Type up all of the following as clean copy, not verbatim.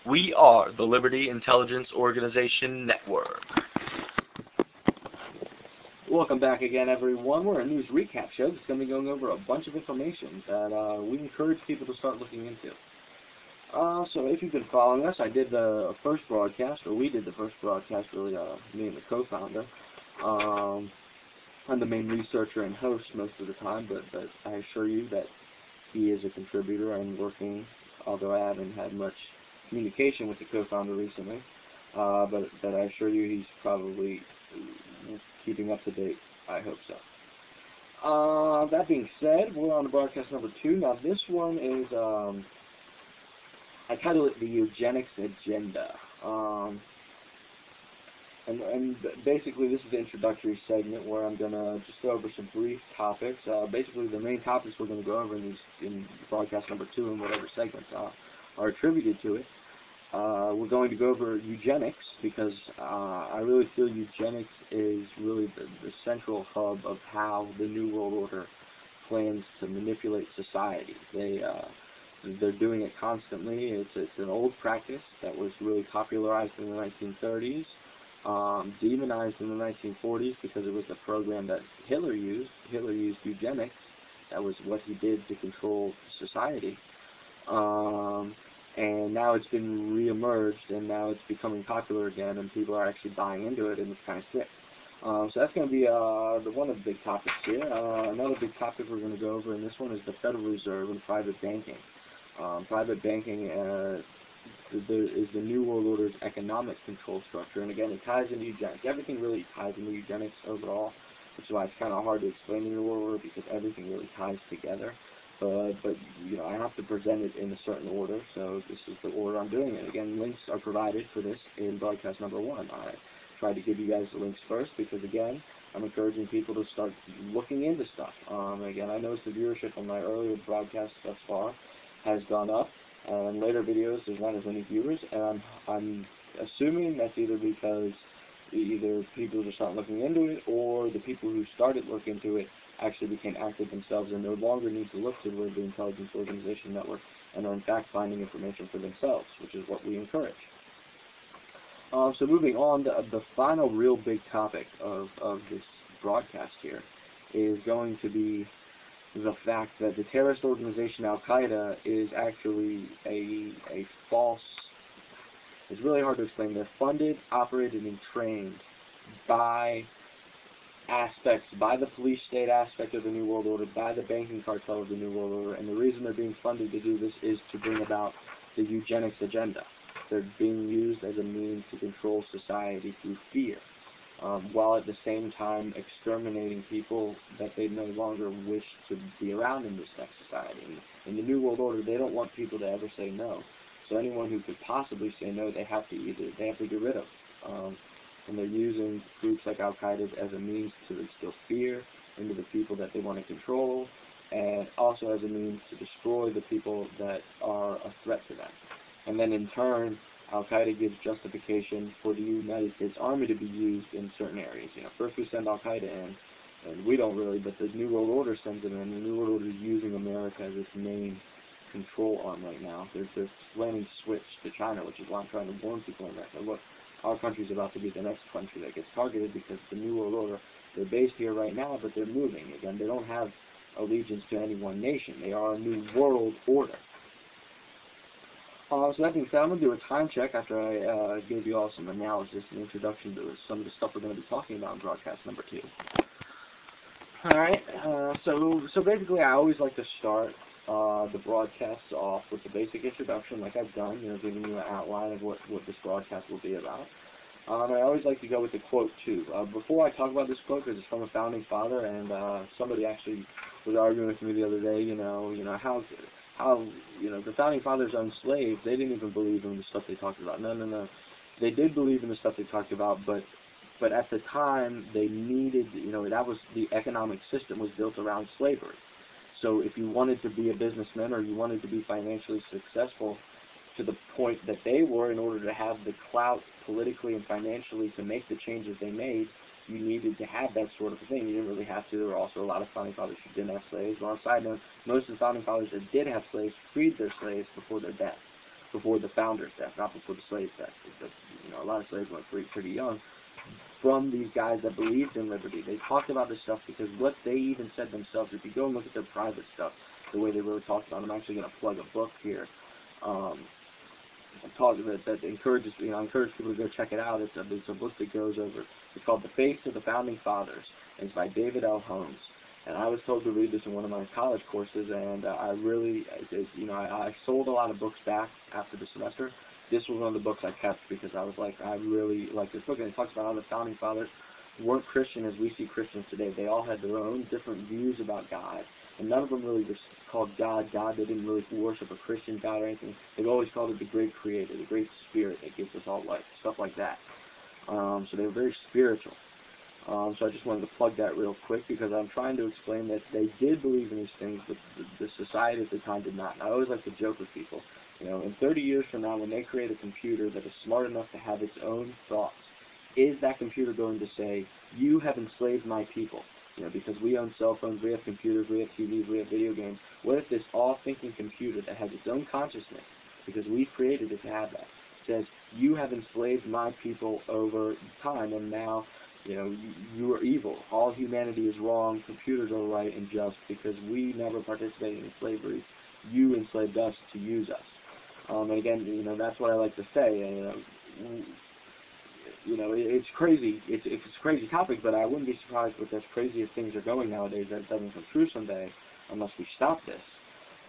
We are the Liberty Intelligence Organization Network. Welcome back again, everyone. We're a news recap show that's going to be going over a bunch of information that we encourage people to start looking into. So if you've been following us, I did the first broadcast, or we did the first broadcast, really, me and the co-founder. I'm the main researcher and host most of the time, but I assure you that he is a contributor and working, although I haven't had much communication with the co-founder recently. But I assure you he's probably keeping up to date. I hope so. That being said, we're on to broadcast number 2. Now this one is, I title it the Eugenics Agenda. And basically this is the introductory segment where I'm going to just go over some brief topics. Basically the main topics we're going to go over in broadcast number 2 and whatever segments are attributed to it. We're going to go over eugenics because I really feel eugenics is really the central hub of how the New World Order plans to manipulate society. They're doing it constantly. It's an old practice that was really popularized in the 1930s, demonized in the 1940s because it was the program that Hitler used. Hitler used eugenics. That was what he did to control society. And now it's been re-emerged, and now it's becoming popular again, and people are actually buying into it, and it's kind of sick. So that's going to be one of the big topics here. Another big topic we're going to go over in this one is the Federal Reserve and private banking. Private banking is the New World Order's economic control structure, and again, it ties into eugenics. Everything really ties into eugenics overall, which is why it's kind of hard to explain the New World Order, because everything really ties together. But you know, I have to present it in a certain order, so this is the order I'm doing it. Again, links are provided for this in broadcast number 1. I tried to give you guys the links first because, again, I'm encouraging people to start looking into stuff. Again, I noticed the viewership on my earlier broadcasts thus far has gone up, and later videos there's not as many viewers, and I'm assuming that's either because either people just aren't looking into it, or the people who started looking into it actually became active themselves and no longer need to look to the Liberty Intelligence Organization Network and are in fact finding information for themselves, which is what we encourage. So moving on, the final real big topic of this broadcast here is going to be the fact that the terrorist organization Al-Qaeda is actually a false. It's really hard to explain. They're funded, operated, and trained by the police state aspect of the New World Order, by the banking cartel of the New World Order, and the reason they're being funded to do this is to bring about the eugenics agenda. They're being used as a means to control society through fear, while at the same time exterminating people that they no longer wish to be around in this next society. In the New World Order, they don't want people to ever say no. So anyone who could possibly say no, they have to get rid of. And they're using groups like Al-Qaeda as a means to instill fear into the people that they want to control, and also as a means to destroy the people that are a threat to them. And then in turn, Al-Qaeda gives justification for the United States Army to be used in certain areas. You know, first we send Al-Qaeda in, and we don't really, but the New World Order sends them in. The New World Order is using America as its main control arm right now. They're slamming switch to China, which is why I'm trying to warn people in America. Look, our country's about to be the next country that gets targeted because the New World Order, they're based here right now, but they're moving. Again, they don't have allegiance to any one nation. They are a New World Order. So that being said, I'm going to do a time check after I give you all some analysis and introduction to some of the stuff we're going to be talking about in broadcast number 2. Alright, so basically I always like to start the broadcasts off with the basic introduction like I've done, you know, giving you an outline of what this broadcast will be about. I always like to go with the quote too. Before I talk about this quote, because it's from a founding father, and somebody actually was arguing with me the other day, you know how the founding fathers owned slaves. They didn't even believe in the stuff they talked about. No. They did believe in the stuff they talked about, but at the time they needed, that was the economic system was built around slavery. So if you wanted to be a businessman or you wanted to be financially successful to the point that they were, in order to have the clout politically and financially to make the changes they made, you needed to have that sort of thing. You didn't really have to. There were also a lot of founding fathers who didn't have slaves. Well, on a side note, most of the founding fathers that did have slaves freed their slaves before their death. before the founder's death, not before the slave's death. Because, a lot of slaves went free pretty young from these guys that believed in liberty. They talked about this stuff because what they even said themselves, if you go and look at their private stuff, the way they really talked about it, I'm actually going to plug a book here. That encourages, I encourage people to go check it out. It's a book that goes over, it's called The Faith of the Founding Fathers, and it's by David L.I.O.N. And I was told to read this in one of my college courses, and I really, I sold a lot of books back after the semester. This was one of the books I kept because I was like, I really like this book, and it talks about how the Founding Fathers weren't Christian as we see Christians today. They all had their own different views about God, and none of them really just called God. They didn't really worship a Christian God or anything. They've always called it the Great Creator, the Great Spirit that gives us all life, stuff like that. So they were very spiritual. So I just wanted to plug that real quick because I'm trying to explain that they did believe in these things, but the society at the time did not. And I always like to joke with people, in 30 years from now, when they create a computer that is smart enough to have its own thoughts, is that computer going to say, you have enslaved my people? Because we own cell phones, we have computers, we have TVs, we have video games. What if this all-thinking computer that has its own consciousness, because we created it to have that, says, you have enslaved my people over time, and now, you are evil. All humanity is wrong, computers are right and just, because we never participated in slavery. You enslaved us to use us. And again, that's what I like to say. It's crazy. It's a crazy topic, but I wouldn't be surprised with as crazy as things are going nowadays that it doesn't come true someday unless we stop this.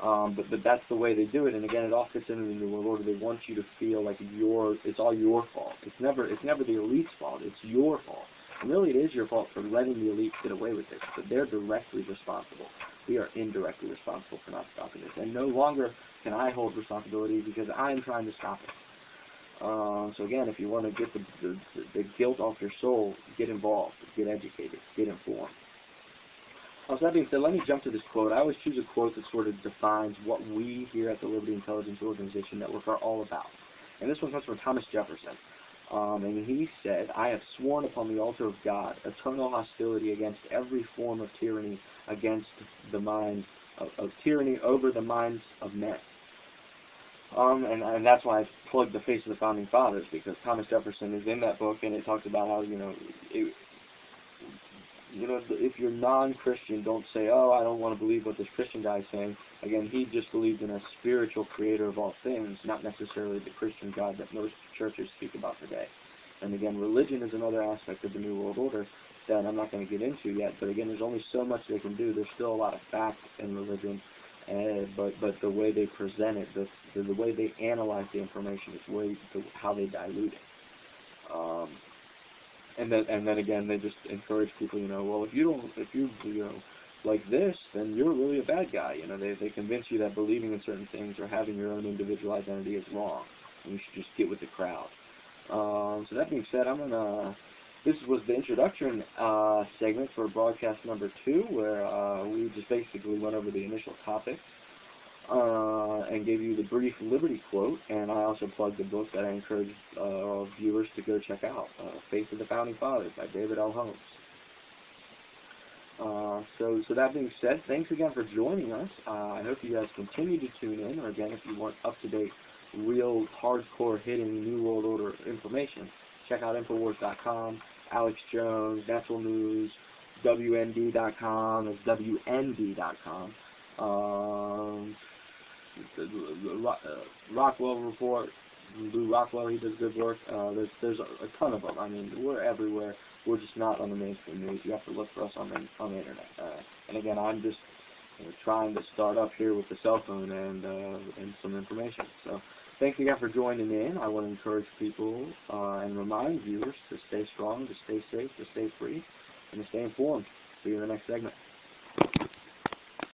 But that's the way they do it, and again, it all fits into the New World Order. They want you to feel like it's all your fault. It's never the elite's fault. It's your fault. And really, it is your fault for letting the elite get away with this, but they're directly responsible. We are indirectly responsible for not stopping this, and no longer can I hold responsibility because I am trying to stop it. So again, if you want to get the guilt off your soul, get involved, get educated, get informed. So that being said, let me jump to this quote. I always choose a quote that sort of defines what we here at the Liberty Intelligence Organization Network are all about. And this one comes from Thomas Jefferson. And he said, I have sworn upon the altar of God eternal hostility against every form of tyranny against the minds of tyranny over the minds of men. And that's why I plugged The Face of the Founding Fathers, because Thomas Jefferson is in that book, and it talks about how, if you're non-Christian, don't say, oh, I don't want to believe what this Christian guy is saying. Again, he just believed in a spiritual creator of all things, not necessarily the Christian God that most churches speak about today. And again, religion is another aspect of the New World Order that I'm not going to get into yet, but again, there's only so much they can do. There's still a lot of fact in religion, but the way they present it, the way they analyze the information is how they dilute it. And then again, they just encourage people, well, if you like this, then you're really a bad guy. They convince you that believing in certain things or having your own individual identity is wrong, and you should just get with the crowd. So that being said, this was the introduction segment for broadcast number 2, where we just basically went over the initial topic and gave you the brief Liberty quote, and I also plugged the book that I encourage viewers to go check out, Faith of the Founding Fathers by David L.I.O.N. So that being said, thanks again for joining us. I hope you guys continue to tune in, or again, if you want up-to-date, real, hardcore, hitting New World Order information, check out Infowars.com, Alex Jones, Natural News, WND.com, it's WND.com, Rockwell Report, Lou Rockwell, he does good work. There's a ton of them. I mean, we're everywhere. We're just not on the mainstream news. You have to look for us on the internet. And again, I'm just trying to start up here with the cell phone and some information. So thanks again for joining in. I want to encourage people and remind viewers to stay strong, to stay safe, to stay free, and to stay informed. See you in the next segment.